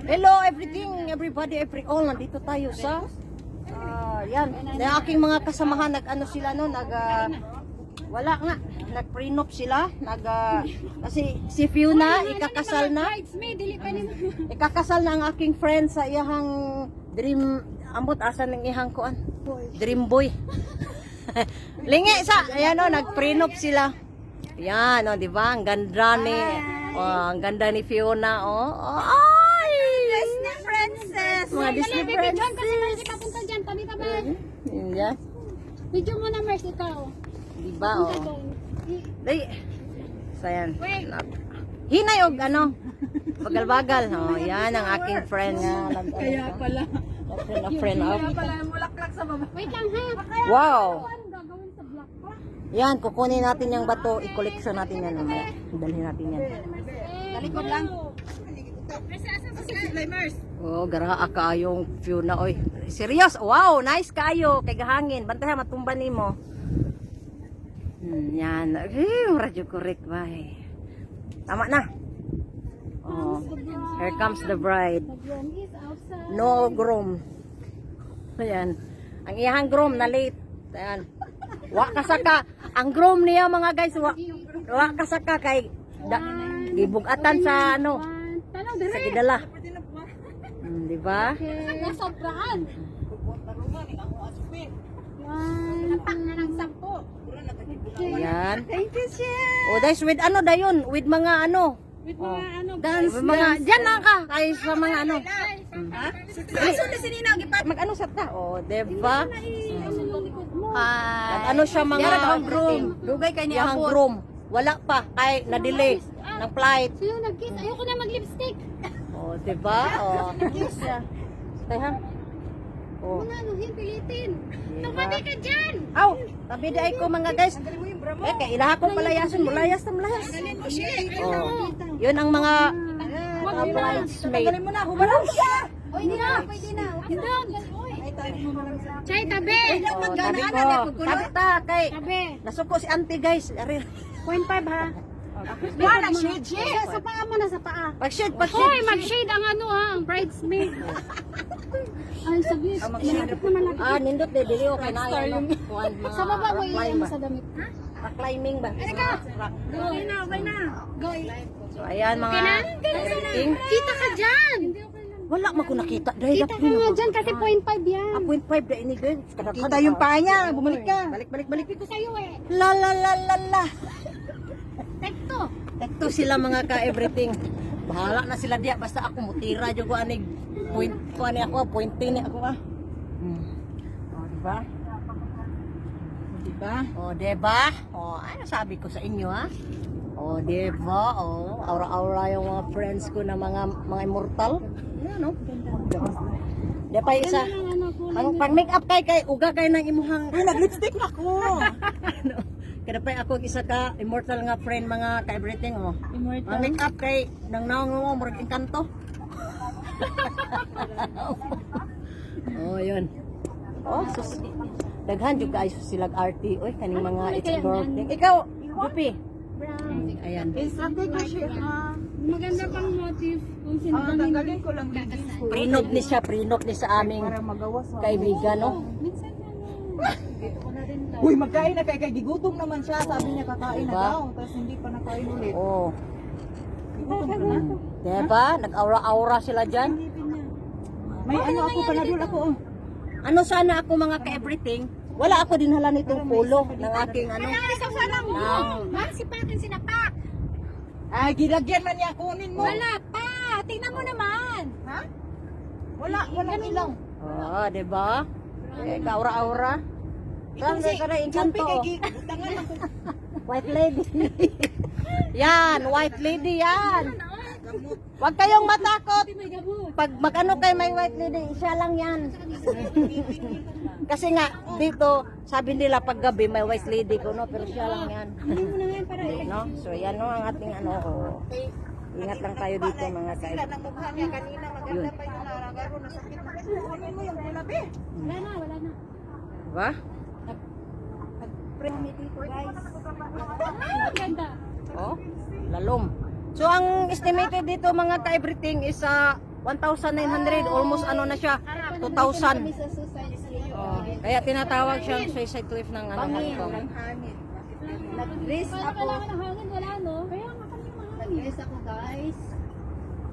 Hello everything, everybody, every all. Nandito tayo sa yan. Na aking mga kasamahan nag-ano sila no, wala nga, nag-prenup sila, kasi si Fiona ikakasal na. Ikakasal na ang aking friend sa iyang dream, ambot asan ng ihang kuan? Dream boy. Lingi sa, ayan o, nag-prenup sila. Yan o, di ba? Ang ganda ni, ang ganda ni Fiona o. Ay! Disney princess! Mga Disney princess. Kasi Mercy papunta dyan, tabi ka ba? Yan. Video mo na Mercy ikaw. Di ba o? Punta doon. Dahil, so yan. Hinay og ano, bagal-bagal. Oh, yan ang aking friend nga. Kaya pala. Friend of. Kaya pala mulaklak sa baba. Wait lang ha. Wow! Ano gagawin sa block pa? Yan, kukunin natin yung bato, i-collection natin yan. Dalhin natin yan. Talikod lang. Mercy, asan sa si Limers? Oh, garaa kaayong Fiona, oy. Serious? Wow, nice kayo. Kay gahangin. Bantahan, matumba ni mo. Yan. Radyo correct ba eh. Tama na. Oh, here comes the bride. The groom is outside. No groom. Ayan. Ang iyang groom na late. Ayan. Wa kasaka. Ang groom niya mga guys, wa kasaka kay gibugatan sa ano. Tanong Sa dire. gidala. Di ba? Nasobraan. Napak na ng 10. Ayan. Thank you, Chef! O guys, with ano dayon? With mga ano? With mga ano, Dance, With mga, dyan na ka. Kay sa mga ano. Ha? Aso na sininaw, gipat. Mag-ano sa ta? O, diba? ano yung likod mo. Ano siya mga ang groom. Dugay kay niya Yang po. groom. Wala pa. Kay na-delay ng flight. Sino nag-kiss? Ayoko na mag-lipstick. O, diba? O. Kaya, o. Mga ano, pilitin. Diba? Tumabi ka dyan. Aw, tabi di ay ko mga guys. Kay ilaha ko palayason. Mulayas na mulayas. Galing mo, Chef! O. Yun ang mga bridesmaid. Galing mo na, humarap siya! O, hindi na. Pwede na. Doon. Chay, tabi. O, tabi ko. Tabi ta, kay. Tabi. Nasuko si auntie guys. Ari. 0.5 ha. Wala, shade, Chef! Sa paa mo na, sa paa. Pag-shade, Hoy, pag-shade. mag-shade ang ano ha, ang bridesmaid. Ay, sabi, malapit naman natin. Nindot de dili o kay naay ano. Kuan mga Sa baba mo rock iyan climb mo ba? sa damit. Ha? Rock climbing ba? Okay na, okay na. Go. So ayan mga everything. Kita ka dyan. Wala man ko nakita dahil Kita ka nga dyan kasi 0.5 yan. 0.5 da ini girl. Kita yung paa niya, bumalik ka. Balik. Ito sa'yo eh. La la la la la. Tekto. Tekto sila mga ka everything. Bahala na sila diya basta ako mutira jud ko anig point ko ani ako point 10 ako ah. Oh, di ba? Diba? Oh, diba? Oh, ano sabi ko sa inyo ha? Oh, diba? Oh, aura-aura yung mga friends ko na mga immortal. Ano? Di pa isa. Pang make up kay uga kay nang imuhang Uy, nag-lipstick na ako! ano. Kada pa ako isa ka immortal nga friend mga ka everything oh. Ang make up kay nang naong mo murag engkanto. Oh, yun. Oh, sus. Daghan jud guys sila arty. Oy, kaning mga explorers. Ikaw, Dupi. Brown. Ayan. Isate ko siya, ha? Maganda pang motif. Kung sino Tanggalin ko lang yung jeans ko. Prinop ni sa aming Para magawas. kaibigan, no? minsan Uy, magkain na kay gigutom naman siya. Sabi niya kakain na Diba? daw. Tapos hindi pa nakain ulit. Oh. Gigutom ka na? Diba? Nag-aura-aura sila dyan. May ano ako, panadol ako. Oh. Ano sana ako mga ka-everything? Wala ako din hala nitong pulo ng aking ano. isa sana mo. Ng- Masipakin sinapak. Ay, gilagyan man niya. Kunin mo. Wala pa. Tingnan mo naman. Ha? Walang ilaw. Oh, diba? Eh, ka-aura-aura. Saan ka na Jumpy inkanto? kay tangan ako. White lady. Yan, white lady yan. Huwag kayong matakot. May gabo. Pag mag-ano kay may white lady, siya lang yan. Kasi nga, dito, sabi nila pag gabi may white lady ko, no? Pero siya lang yan. Hindi mo na yan para No? So, yan no, ang ating ano, oh. Ingat lang tayo dito mga Sila kaibigan. ng mukha niya kanina. Maganda pa yung naragaro. Nasakit na. Kunin mo yung gulabi. Wala na, wala na. Diba? Dito guys. Maganda. Oh, lalom. So ang estimated dito mga ka-everything is 1,900, almost ano na siya, 2,000. Oh, kaya tinatawag siyang suicide cliff ng ano, Hong Kong. Nag-dress Kaya ako. kailangan ng hangin, wala no? Kaya nga kami mahangin. Nag-dress ako guys.